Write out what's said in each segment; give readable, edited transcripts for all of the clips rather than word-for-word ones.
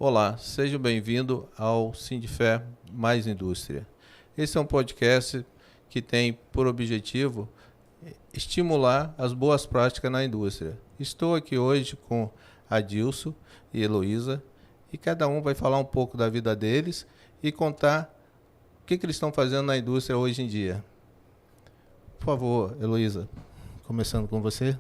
Olá, seja bem-vindo ao Sindifé Mais Indústria. Esse é um podcast que tem por objetivo estimular as boas práticas na indústria. Estou aqui hoje com Adilson e Heloísa e cada um vai falar um pouco da vida deles e contar o que eles estão fazendo na indústria hoje em dia. Por favor, Heloísa, começando com você.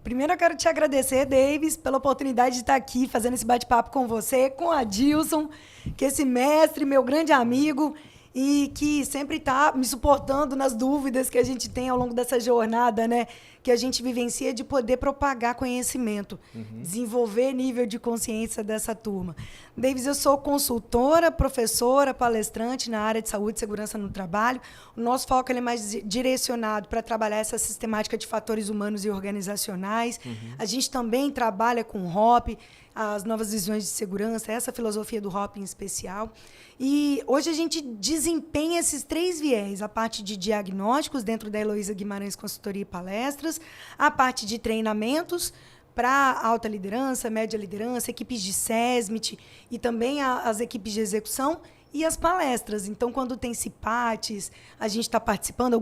Primeiro eu quero te agradecer, Davis, pela oportunidade de estar aqui fazendo esse bate-papo com você, com a Adilson, que é esse mestre, meu grande amigo, e que sempre está me suportando nas dúvidas que a gente tem ao longo dessa jornada, né? Que a gente vivencia de poder propagar conhecimento, desenvolver nível de consciência dessa turma. Davis, eu sou consultora, professora, palestrante na área de saúde e segurança no trabalho. O nosso foco ele é mais direcionado para trabalhar essa sistemática de fatores humanos e organizacionais. A gente também trabalha com HOP, as novas visões de segurança, essa filosofia do HOP em especial. E hoje a gente desempenha esses 3 viés, a parte de diagnósticos dentro da Heloísa Guimarães Consultoria e Palestras, a parte de treinamentos para alta liderança, média liderança, equipes de SESMIT e também as equipes de execução e as palestras. Então, quando tem CIPATES, a gente está participando,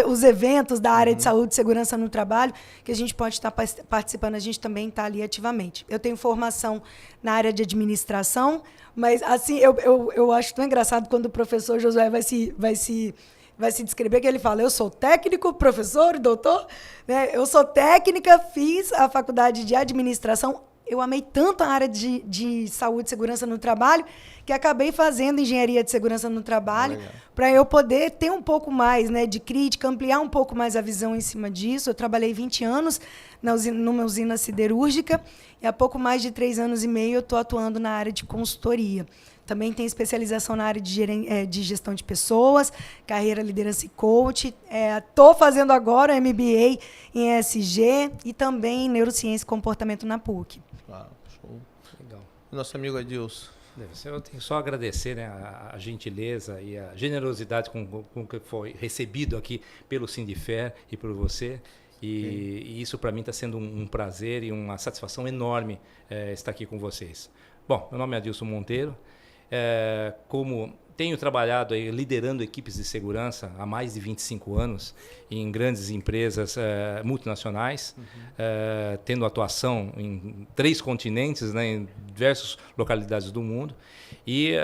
os eventos da área de saúde e segurança no trabalho, que a gente pode estar participando, a gente também está ali ativamente. Eu tenho formação na área de administração, mas assim eu acho tão engraçado quando o professor Josué vai se descrever, que ele fala, eu sou técnico, professor, doutor, né? Eu sou técnica, fiz a faculdade de administração, eu amei tanto a área de saúde e segurança no trabalho, que acabei fazendo engenharia de segurança no trabalho, para eu poder ter um pouco mais, né, de crítica, ampliar um pouco mais a visão em cima disso. Eu trabalhei 20 anos numa usina siderúrgica, e há pouco mais de 3 anos e meio eu estou atuando na área de consultoria. Também tenho especialização na área de gestão de pessoas, carreira, liderança e coach. Estou fazendo agora o MBA em ESG e também em neurociência e comportamento na PUC. Claro, show. Legal. E nosso amigo Adilson? Eu tenho só a agradecer, né, a gentileza e a generosidade com que foi recebido aqui pelo Sindifé e por você. E isso para mim está sendo um prazer e uma satisfação enorme estar aqui com vocês. Bom, meu nome é Adilson Monteiro. Como tenho trabalhado aí, liderando equipes de segurança há mais de 25 anos em grandes empresas multinacionais, tendo atuação em 3 continentes, né, em diversas localidades do mundo e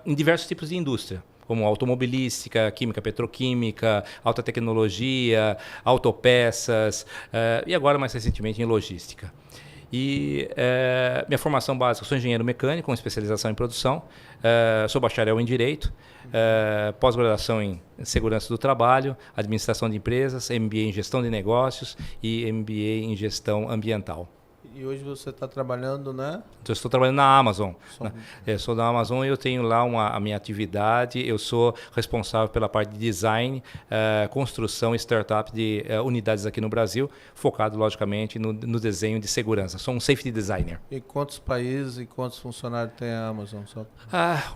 em diversos tipos de indústria, como automobilística, química, petroquímica, alta tecnologia, autopeças e agora mais recentemente em logística. E minha formação básica, sou engenheiro mecânico com especialização em produção, sou bacharel em Direito, pós-graduação em Segurança do Trabalho, Administração de Empresas, MBA em Gestão de Negócios e MBA em Gestão Ambiental. E hoje você está trabalhando, né? Então, eu estou trabalhando na Amazon. Eu sou da Amazon e eu tenho lá a minha atividade. Eu sou responsável pela parte de design, construção e startup de unidades aqui no Brasil, focado, logicamente, no desenho de segurança. Sou um safety designer. E quantos países e quantos funcionários tem a Amazon?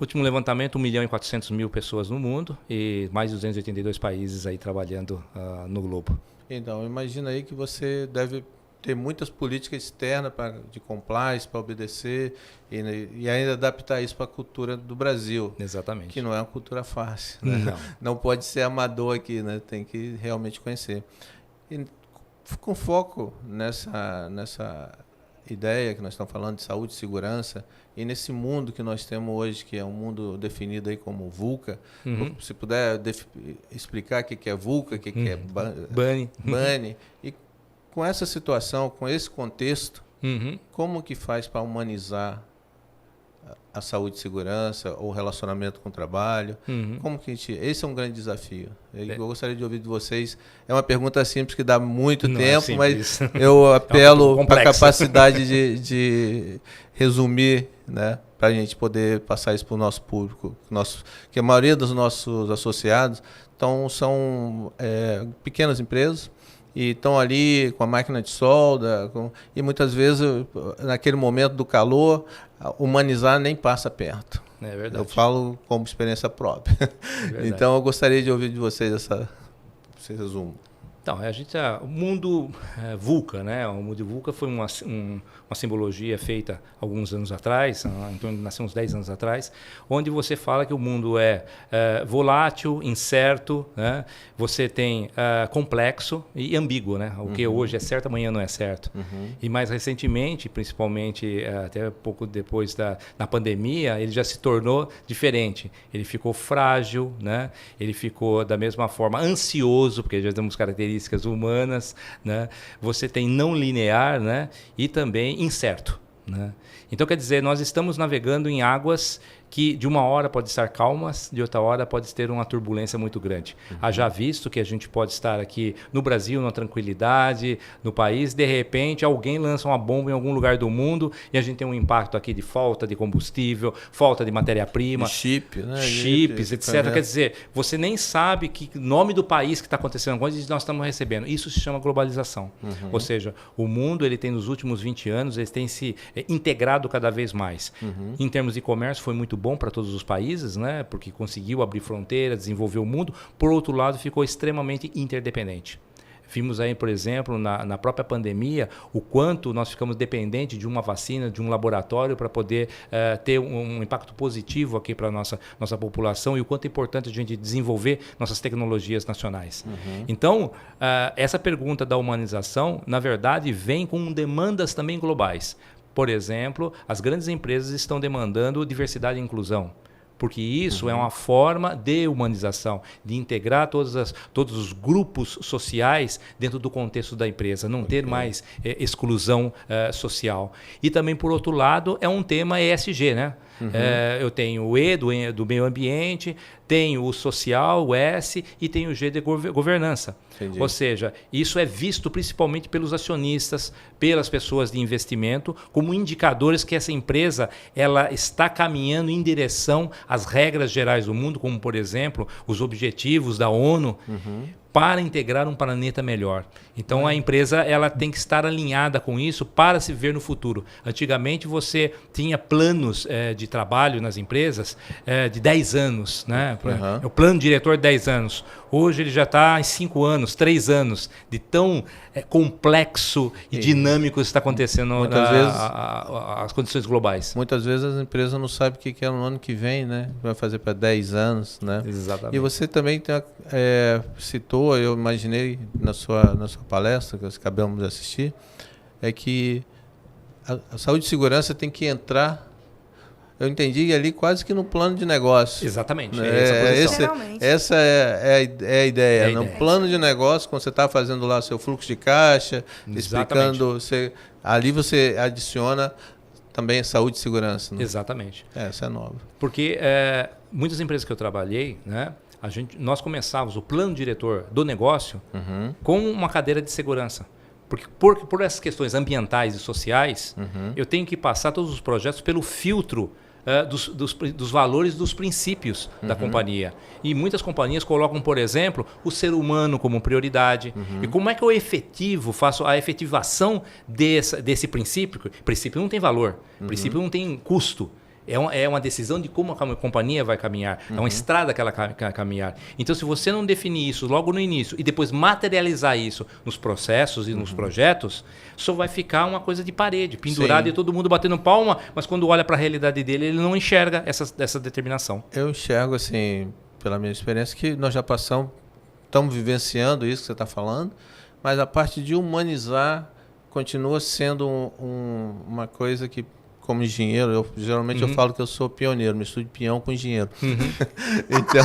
Último levantamento, 1.400.000 pessoas no mundo e mais de 282 países aí trabalhando no globo. Então, imagina aí que você deve ter muitas políticas externas de compliance, para obedecer e ainda adaptar isso para a cultura do Brasil. Exatamente. Que não é uma cultura fácil. Né? Não pode ser amador aqui, né? Tem que realmente conhecer. E com foco nessa ideia que nós estamos falando de saúde e segurança e nesse mundo que nós temos hoje, que é um mundo definido aí como VUCA. Se puder explicar o que é VUCA, o que é BANI. E com essa situação, com esse contexto, como que faz para humanizar a saúde e segurança, ou o relacionamento com o trabalho? Como que esse é um grande desafio. Eu gostaria de ouvir de vocês. É uma pergunta simples que dá muito tempo, mas eu apelo para a capacidade de resumir, né, para a gente poder passar isso para o nosso público. Que a maioria dos nossos associados são pequenas empresas, e estão ali com a máquina de solda, e muitas vezes, naquele momento do calor, humanizar nem passa perto. É verdade. Eu falo como experiência própria. Então, eu gostaria de ouvir de vocês esse resumo. Então, o mundo VUCA, né? O mundo VUCA foi uma simbologia feita alguns anos atrás, então nasceu uns 10 anos atrás, onde você fala que o mundo é volátil, incerto, né? Você tem complexo e ambíguo, né? O que hoje é certo, amanhã não é certo. E mais recentemente, principalmente até pouco depois da pandemia, ele já se tornou diferente. Ele ficou frágil, né? Ele ficou da mesma forma ansioso, porque já temos características humanas, né? Você tem não linear, né? E também incerto, né? Então, quer dizer, nós estamos navegando em águas que de uma hora pode estar calmas, de outra hora pode ter uma turbulência muito grande. Haja visto que a gente pode estar aqui no Brasil, na tranquilidade, no país, de repente alguém lança uma bomba em algum lugar do mundo e a gente tem um impacto aqui de falta de combustível, falta de matéria-prima, chip, né? Chips, etc. Quer dizer, você nem sabe que nome do país que está acontecendo coisa e nós estamos recebendo. Isso se chama globalização. Ou seja, o mundo ele tem nos últimos 20 anos, ele tem se integrado cada vez mais. Em termos de comércio foi muito bom para todos os países, né? Porque conseguiu abrir fronteiras, desenvolver o mundo. Por outro lado, ficou extremamente interdependente. Vimos aí, por exemplo, na própria pandemia, o quanto nós ficamos dependentes de uma vacina, de um laboratório para poder ter um impacto positivo aqui para a nossa população e o quanto é importante a gente desenvolver nossas tecnologias nacionais. Então, essa pergunta da humanização, na verdade, vem com demandas também globais. Por exemplo, as grandes empresas estão demandando diversidade e inclusão, porque isso é uma forma de humanização, de integrar todos os grupos sociais dentro do contexto da empresa, não ter mais exclusão social. E também, por outro lado, é um tema ESG, né? Eu tenho o E do meio ambiente, tenho o social, o S, e tenho o G de governança. Entendi. Ou seja, isso é visto principalmente pelos acionistas, pelas pessoas de investimento, como indicadores que essa empresa ela está caminhando em direção às regras gerais do mundo, como, por exemplo, os objetivos da ONU, para integrar um planeta melhor. Então, a empresa ela tem que estar alinhada com isso para se ver no futuro. Antigamente, você tinha planos de trabalho nas empresas de 10 anos, né? O plano diretor de 10 anos. Hoje ele já está em 5 anos, 3 anos, de tão complexo e dinâmico que está acontecendo as condições globais. Muitas vezes as empresas não sabem o que é no ano que vem, né? Vai fazer para 10 anos, né? Exatamente. E você também citou, eu imaginei na sua palestra, que nós acabamos de assistir, é que a saúde e segurança tem que entrar, eu entendi ali quase que no plano de negócio. Exatamente. Essa é a ideia. No plano de negócio, quando você está fazendo lá seu fluxo de caixa, explicando, ali você adiciona também a saúde e segurança. Né? Exatamente. Essa é nova. Porque muitas empresas que eu trabalhei, né, nós começávamos o plano diretor do negócio com uma cadeira de segurança. Porque por essas questões ambientais e sociais, eu tenho que passar todos os projetos pelo filtro dos valores, dos princípios da companhia. E muitas companhias colocam, por exemplo, o ser humano como prioridade. E como é que eu faço a efetivação desse princípio? O princípio não tem valor, o princípio não tem custo. É uma decisão de como a companhia vai caminhar. É uma estrada que ela vai caminhar. Então, se você não definir isso logo no início e depois materializar isso nos processos e nos projetos, só vai ficar uma coisa de parede, pendurada e todo mundo batendo palma, mas quando olha para a realidade dele, ele não enxerga essa determinação. Eu enxergo, assim, pela minha experiência, que nós já estamos vivenciando isso que você está falando, mas a parte de humanizar continua sendo uma coisa que, como engenheiro, geralmente eu falo que eu sou pioneiro, misturo de peão com engenheiro. Então,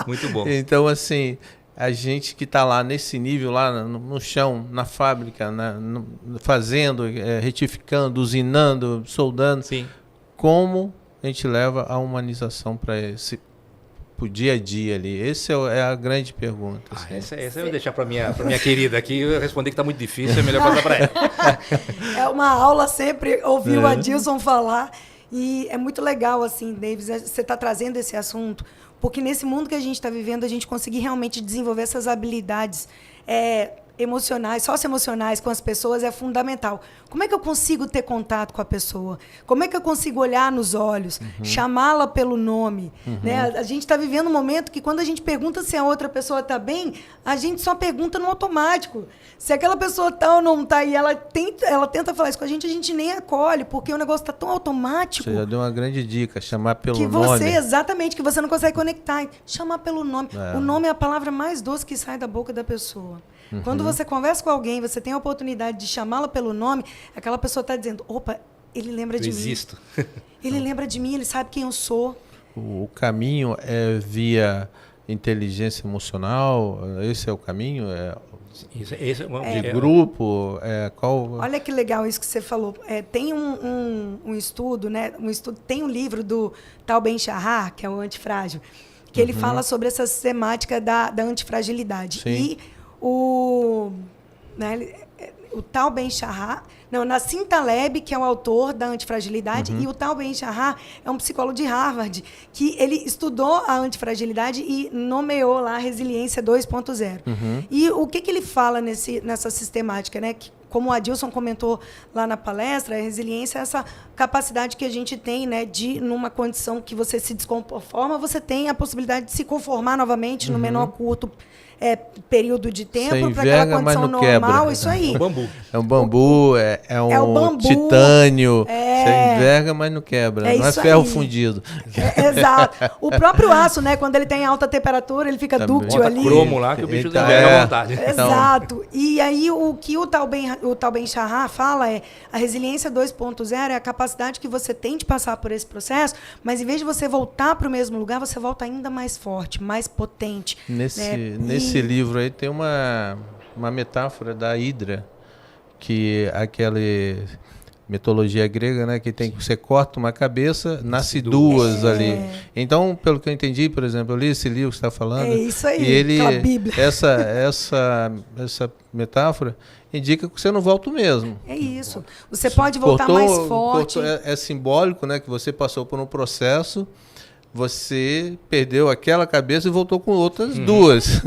muito bom. Então, assim, a gente que está lá nesse nível, lá no chão, na fábrica, fazendo, retificando, usinando, soldando, como a gente leva a humanização para o dia a dia ali? Essa é a grande pergunta. Assim. Essa eu vou deixar para minha querida aqui. Eu responder que está muito difícil, é melhor passar para ela. É uma aula sempre ouvir o Adilson falar. E é muito legal, assim, Davis, você está trazendo esse assunto, porque nesse mundo que a gente está vivendo, a gente conseguir realmente desenvolver essas habilidades. emocionais, socioemocionais com as pessoas é fundamental. Como é que eu consigo ter contato com a pessoa? Como é que eu consigo olhar nos olhos, chamá-la pelo nome? Né? A gente está vivendo um momento que quando a gente pergunta se a outra pessoa está bem, a gente só pergunta no automático. Se aquela pessoa está ou não está e ela tenta falar isso com a gente nem acolhe, porque o negócio está tão automático. Você já deu uma grande dica, chamar pelo nome. Exatamente, que você não consegue conectar. Chamar pelo nome. O nome é a palavra mais doce que sai da boca da pessoa. Quando você conversa com alguém, você tem a oportunidade de chamá-la pelo nome, aquela pessoa está dizendo, opa, ele lembra de mim. Existo. Ele lembra de mim, ele sabe quem eu sou. O caminho é via inteligência emocional? Esse é o caminho? De grupo? Qual... Olha que legal isso que você falou. Tem um estudo, né? Tem um livro do Tal Ben-Shahar, que é o Antifrágil, que ele fala sobre essa sistemática da antifragilidade. Sim. E o Tal Ben-Shahar, Nassim Taleb, que é o autor da antifragilidade, e o Tal Ben-Shahar é um psicólogo de Harvard, que ele estudou a antifragilidade e nomeou lá a resiliência 2.0. E o que ele fala nessa sistemática, né? Que, como o Adilson comentou lá na palestra, a resiliência é essa capacidade que a gente tem, né, de, numa condição que você se desconforma, você tem a possibilidade de se conformar novamente no menor curto período de tempo para aquela condição normal, quebra. Isso aí. É um bambu. É um bambu, é um bambu, titânio. Você enverga, mas não quebra. Não é ferro fundido. Exato. O próprio aço, né? Quando ele tem alta temperatura, ele fica dúctil ali. Cromo lá que o bicho enverga à vontade. Exato. E aí o que o Tal Ben-Shahar fala é a resiliência 2.0 é a capacidade que você tem de passar por esse processo, mas em vez de você voltar para o mesmo lugar, você volta ainda mais forte, mais potente. Nesse livro aí tem uma metáfora da hidra, que aquela mitologia grega, né, que tem que você corta uma cabeça, nasce duas ali. Então, pelo que eu entendi, por exemplo, eu li esse livro que você está falando. É isso aí, e ele, aquela Bíblia. Essa metáfora indica que você não volta o mesmo. É isso. Você pode voltar mais forte. É simbólico, né, que você passou por um processo. Você perdeu aquela cabeça e voltou com outras duas.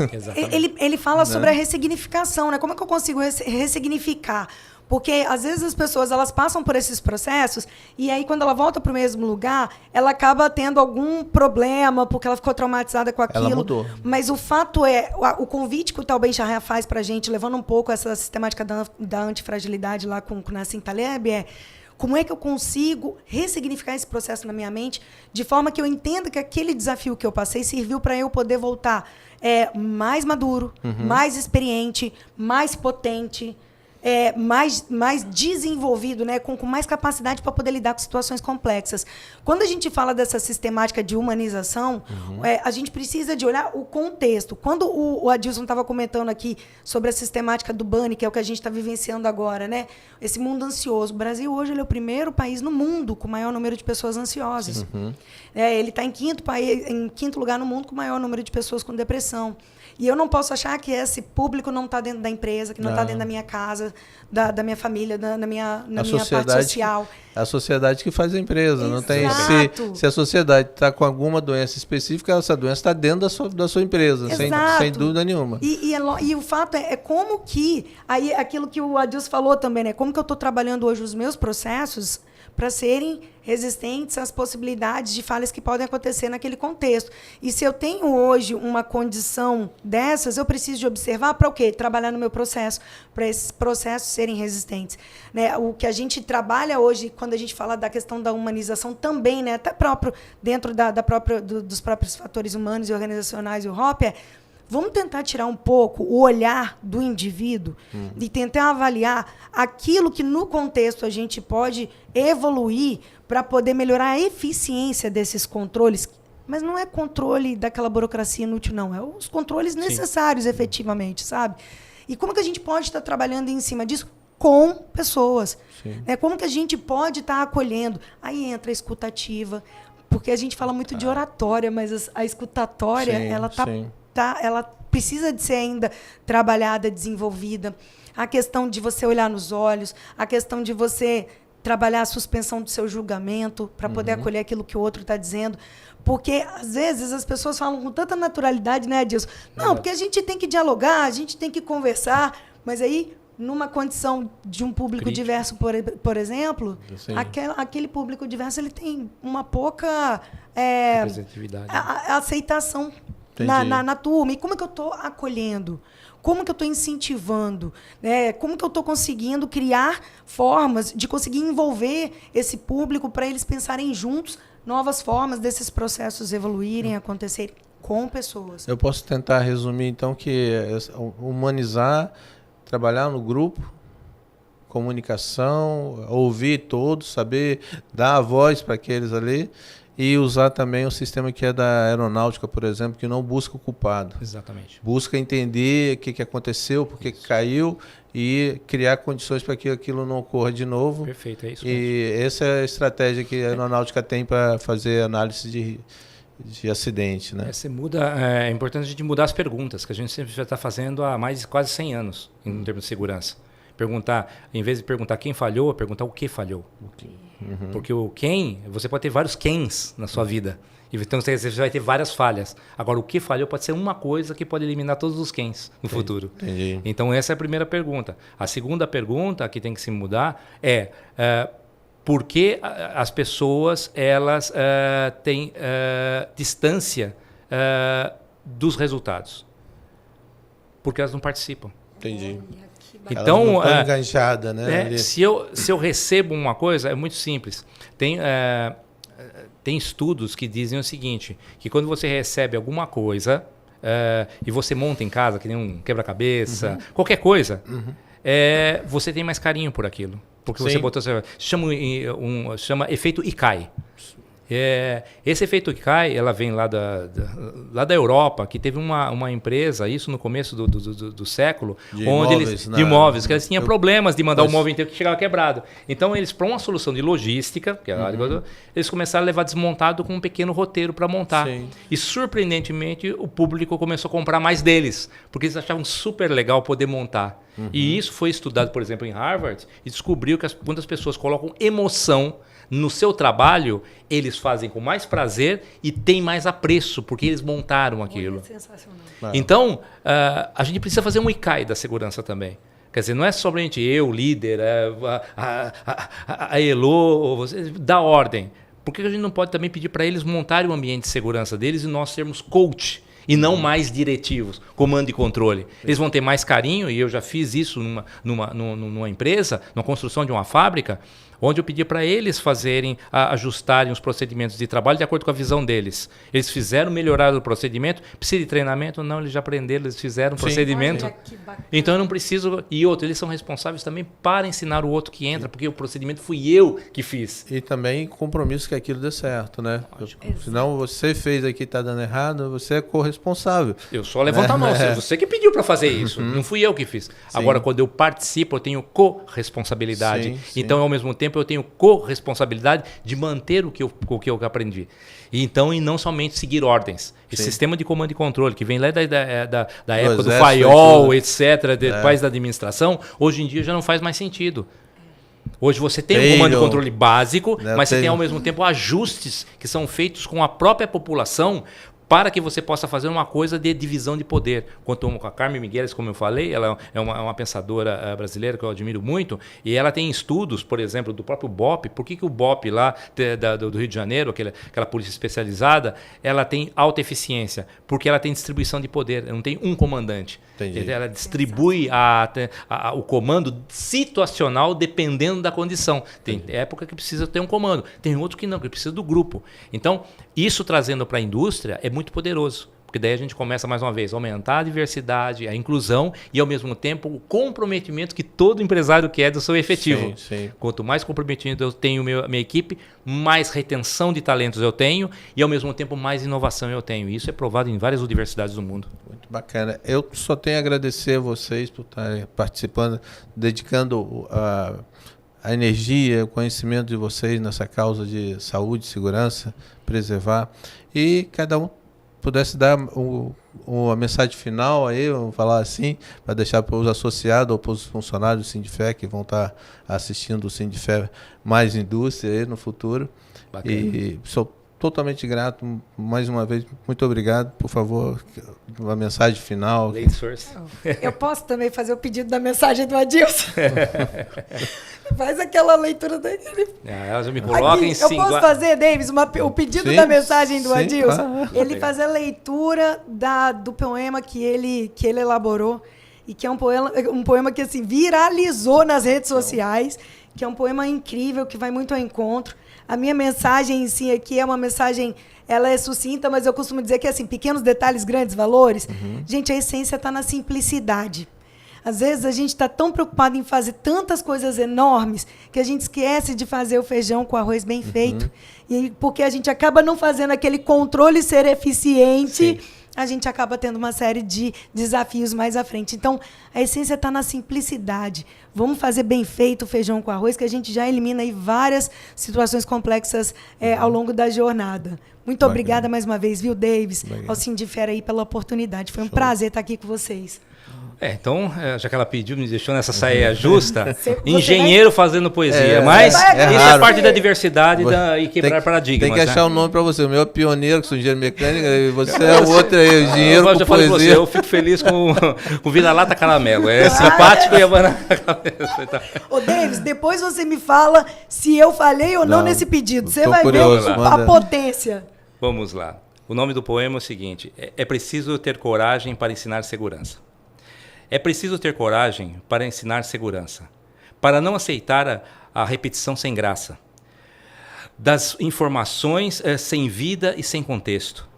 Ele fala sobre a ressignificação, né? Como é que eu consigo ressignificar? Porque, às vezes, as pessoas elas passam por esses processos e aí, quando ela volta para o mesmo lugar, ela acaba tendo algum problema porque ela ficou traumatizada com aquilo. Ela mudou. Mas o fato é, o convite que o Tal Ben-Shahar faz para a gente, levando um pouco essa sistemática da antifragilidade lá com Nassim Taleb, é como é que eu consigo ressignificar esse processo na minha mente de forma que eu entenda que aquele desafio que eu passei serviu para eu poder voltar mais maduro, mais experiente, mais potente, mais desenvolvido, né, com mais capacidade para poder lidar com situações complexas. Quando a gente fala dessa sistemática de humanização, a gente precisa de olhar o contexto. Quando o Adilson estava comentando aqui sobre a sistemática do Bunny, que é o que a gente está vivenciando agora, né, esse mundo ansioso. O Brasil hoje ele é o primeiro país no mundo com o maior número de pessoas ansiosas. Ele está em quinto lugar no mundo com o maior número de pessoas com depressão. E eu não posso achar que esse público não está dentro da empresa, que não está dentro da minha casa, da minha família, na minha parte social. A sociedade que faz a empresa. Exato. Não tem, se a sociedade está com alguma doença específica, essa doença está dentro da sua empresa, sem dúvida nenhuma. E o fato é como que, aí aquilo que o Adilson falou também, né? Como que eu estou trabalhando hoje os meus processos para serem resistentes às possibilidades de falhas que podem acontecer naquele contexto. E se eu tenho hoje uma condição dessas, eu preciso de observar para o quê? Trabalhar no meu processo, para esses processos serem resistentes. Né? O que a gente trabalha hoje, quando a gente fala da questão da humanização também, né? Até próprio, dentro dos próprios fatores humanos e organizacionais e o HOP, vamos tentar tirar um pouco o olhar do indivíduo e tentar avaliar aquilo que, no contexto, a gente pode evoluir para poder melhorar a eficiência desses controles. Mas não é controle daquela burocracia inútil, não. É os controles necessários, efetivamente, sabe? E como que a gente pode estar trabalhando em cima disso com pessoas? Né? Como que a gente pode estar acolhendo? Aí entra a escutativa, porque a gente fala muito de oratória, mas a escutatória, ela precisa de ser ainda trabalhada, desenvolvida. A questão de você olhar nos olhos, a questão de você trabalhar a suspensão do seu julgamento para poder acolher aquilo que o outro está dizendo. Porque, às vezes, as pessoas falam com tanta naturalidade, né, Adilson? Não, porque a gente tem que dialogar, a gente tem que conversar. Mas aí, numa condição de um público diverso, por exemplo, aquele público diverso ele tem uma pouca representatividade, aceitação na turma. E como é que eu estou acolhendo? Como que eu estou incentivando? Como que eu estou conseguindo criar formas de conseguir envolver esse público para eles pensarem juntos novas formas desses processos evoluírem, acontecerem com pessoas? Eu posso tentar resumir, então, que humanizar, trabalhar no grupo, comunicação, ouvir todos, saber dar a voz para aqueles ali e usar também o sistema que é da aeronáutica, por exemplo, que não busca o culpado. Exatamente. Busca entender o que aconteceu, por que caiu e criar condições para que aquilo não ocorra de novo. Perfeito, é isso mesmo. E essa é a estratégia que a aeronáutica tem para fazer análise de acidente, né? É importante a gente mudar as perguntas, que a gente sempre já está fazendo há quase 100 anos, em termos de segurança. Em vez de perguntar quem falhou, perguntar o que falhou. Uhum. Porque o quem, você pode ter vários quens na sua vida. Então você vai ter várias falhas. Agora, o que falhou pode ser uma coisa que pode eliminar todos os quens no futuro. Entendi. Então, essa é a primeira pergunta. A segunda pergunta que tem que se mudar é por que as pessoas elas têm distância dos resultados? Porque elas não participam. Entendi. Então, não estão enganjadas, né? Se eu recebo uma coisa, é muito simples. Tem estudos que dizem o seguinte, que quando você recebe alguma coisa e você monta em casa, que nem um quebra-cabeça, qualquer coisa, você tem mais carinho por aquilo. Porque você botou... Chama efeito Ikai. Esse efeito Ikai, ela vem lá da Europa, que teve uma empresa, isso no começo do século, de imóveis, que eles tinham problemas de mandar o móvel inteiro que chegava quebrado. Então, eles, para uma solução de logística, que é eles começaram a levar desmontado com um pequeno roteiro para montar. Sim. E, surpreendentemente, o público começou a comprar mais deles, porque eles achavam super legal poder montar. E isso foi estudado, por exemplo, em Harvard, e descobriu que quando as pessoas colocam emoção no seu trabalho, eles fazem com mais prazer e tem mais apreço, porque eles montaram aquilo. É sensacional. Então, a gente precisa fazer um Ikai da segurança também. Quer dizer, não é somente eu, líder, a Elo, você, dá ordem. Por que a gente não pode também pedir para eles montarem o ambiente de segurança deles e nós sermos coach? E não mais diretivos, comando e controle. Eles vão ter mais carinho, e eu já fiz isso numa empresa, numa construção de uma fábrica, onde eu pedi para eles ajustarem os procedimentos de trabalho de acordo com a visão deles. Eles fizeram melhorar o procedimento. Precisa de treinamento? Não, eles já aprenderam, eles fizeram o procedimento. Olha, então eu não preciso... E outro, eles são responsáveis também para ensinar o outro que entra, porque o procedimento fui eu que fiz. E também compromisso que aquilo dê certo, né? Senão você fez aqui, está dando errado, você é corresponsável. Eu só levanto a mão. Você que pediu para fazer isso, não fui eu que fiz. Sim. Agora, quando eu participo, eu tenho corresponsabilidade. Então, ao mesmo tempo, eu tenho corresponsabilidade de manter o que eu aprendi. E não somente seguir ordens. Esse sistema de comando e controle, que vem lá da época do FIOL, etc., depois da administração, hoje em dia já não faz mais sentido. Hoje você tem um comando e controle básico, mas você tem ao mesmo tempo ajustes que são feitos com a própria população para que você possa fazer uma coisa de divisão de poder. Quanto a Carmen Migueles, como eu falei, ela é uma pensadora brasileira que eu admiro muito, e ela tem estudos, por exemplo, do próprio BOP. Por que o BOP lá do Rio de Janeiro, aquela polícia especializada, ela tem alta eficiência? Porque ela tem distribuição de poder, não tem um comandante. Entendi. Ela distribui o comando situacional dependendo da condição. Tem época que precisa ter um comando, tem outro que não, que precisa do grupo. Então, isso trazendo para a indústria é muito poderoso. Porque daí a gente começa, mais uma vez, a aumentar a diversidade, a inclusão e, ao mesmo tempo, o comprometimento que todo empresário quer do seu efetivo. Sim. Quanto mais comprometimento eu tenho minha equipe, mais retenção de talentos eu tenho e, ao mesmo tempo, mais inovação eu tenho. E isso é provado em várias universidades do mundo. Muito bacana. Eu só tenho a agradecer a vocês por estarem participando, dedicando a energia, o conhecimento de vocês nessa causa de saúde, segurança, preservar. E cada um pudesse dar uma mensagem final aí, vamos falar assim, para deixar para os associados ou para os funcionários do Sindifé que vão estar assistindo o Sindifé Mais Indústria aí no futuro. Bacana. E sou totalmente grato, mais uma vez, muito obrigado. Por favor, uma mensagem final. Ladies first. Eu posso também fazer o pedido da mensagem do Adilson? Faz aquela leitura daquele. Ela já me coloca em Eu posso fazer, Davis, o pedido da mensagem do Adilson? Ele fazer a leitura do poema que ele elaborou, e que é um poema que assim, viralizou nas redes sociais, que é um poema incrível, que vai muito ao encontro. A minha mensagem em si aqui é uma mensagem, ela é sucinta, mas eu costumo dizer que assim, pequenos detalhes, grandes valores. Gente, a essência está na simplicidade. Às vezes a gente está tão preocupado em fazer tantas coisas enormes que a gente esquece de fazer o feijão com arroz bem feito. E porque a gente acaba não fazendo aquele controle ser eficiente, a gente acaba tendo uma série de desafios mais à frente. Então, a essência está na simplicidade. Vamos fazer bem feito o feijão com arroz, que a gente já elimina aí várias situações complexas ao longo da jornada. Muito obrigada mais uma vez, viu, Davis? Ao Sindifera aí pela oportunidade. Foi um prazer estar aqui com vocês. Então, já que ela pediu, me deixou nessa saia justa, engenheiro fazendo poesia. Mas isso é parte da diversidade e quebrar paradigmas. Tem que achar um nome para você. O meu é pioneiro, que sou engenheiro mecânico, e você é o outro aí, engenheiro com já poesia. Falei você, eu fico feliz com vira-lata caramelo. É simpático e a banana caramelo. Ô, Davis, depois você me fala se eu falhei ou não nesse pedido. Você vai curioso, ver a potência. Vamos lá. O nome do poema é o seguinte: é preciso ter coragem para ensinar segurança. É preciso ter coragem para ensinar segurança, para não aceitar a repetição sem graça, das informações sem vida e sem contexto,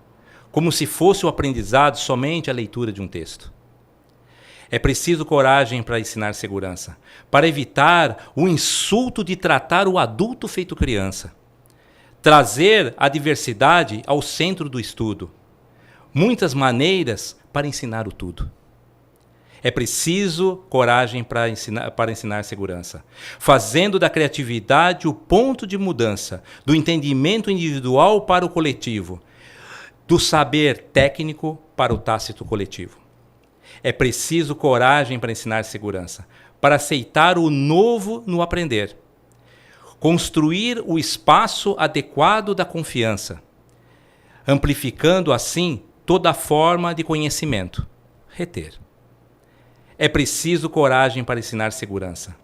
como se fosse o aprendizado somente a leitura de um texto. É preciso coragem para ensinar segurança, para evitar o insulto de tratar o adulto feito criança, trazer a diversidade ao centro do estudo, muitas maneiras para ensinar o tudo. É preciso coragem para ensinar segurança, fazendo da criatividade o ponto de mudança, do entendimento individual para o coletivo, do saber técnico para o tácito coletivo. É preciso coragem para ensinar segurança, para aceitar o novo no aprender, construir o espaço adequado da confiança, amplificando assim toda forma de conhecimento, reter. É preciso coragem para ensinar segurança,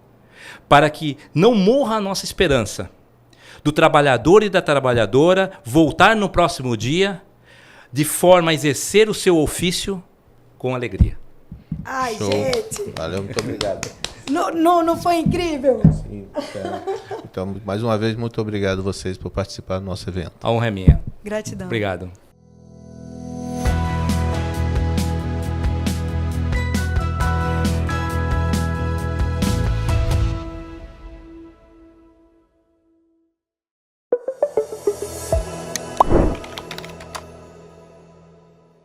para que não morra a nossa esperança, do trabalhador e da trabalhadora voltar no próximo dia, de forma a exercer o seu ofício com alegria. Ai, show. Gente! Valeu, muito obrigado. Não foi incrível? Sim, então, mais uma vez, muito obrigado a vocês por participar do nosso evento. A honra é minha. Gratidão. Obrigado.